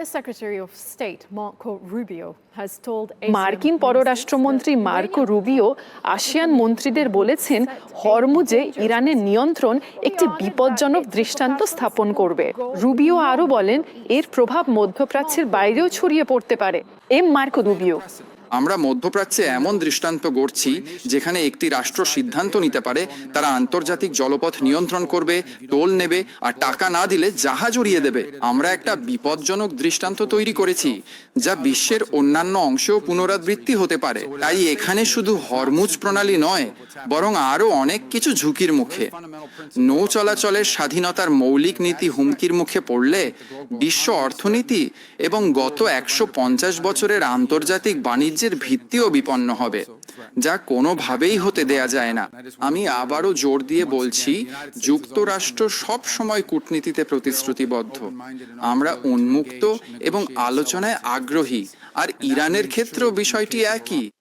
U.S. Secretary of State Marco Rubio has told ASEAN মার্কিন পররাষ্ট্রমন্ত্রী Marco Rubio ASEAN মন্ত্রীদের বলেছেন, হরমুজে ইরানের নিয়ন্ত্রণ একটি বিপজ্জনক দৃষ্টান্ত স্থাপন করবে। রুবিও আরও বলেন, এর প্রভাব মধ্যপ্রাচ্যের বাইরেও ছড়িয়ে পড়তে পারে। মার্কো রুবিও: আমরা মধ্যপ্রাচ্যে এমন দৃষ্টান্ত গড়ছি যেখানে একটি রাষ্ট্র সিদ্ধান্ত নিতে পারে তারা আন্তর্জাতিক জলপথ নিয়ন্ত্রণ করবে, টোল নেবে আর টাকা না দিলে জাহাজ উড়িয়ে দেবে। আমরা একটা বিপজ্জনক দৃষ্টান্ত তৈরি করেছি যা বিশ্বের অন্যান্য অংশেও পুনরাবৃত্তি হতে পারে। তাই এখানে শুধু হরমুজ প্রণালী নয়, বরং আরও অনেক কিছু ঝুঁকির মুখে। নৌ চলাচলের স্বাধীনতার মৌলিক নীতি হুমকির মুখে পড়লে বিশ্ব অর্থনীতি এবং গত 150 বছরের আন্তর্জাতিক বাণিজ্যের ভিত্তিও বিপন্ন হবে, যা কোনোভাবেই হতে দেয়া যায় না। আমি আবারও জোর দিয়ে বলছি, যুক্তরাষ্ট্র সব সময় কূটনীতিতে প্রতিশ্রুতিবদ্ধ। আমরা উন্মুক্ত এবং আলোচনায় আগ্রহী, আর ইরানের ক্ষেত্রেও বিষয়টি একই।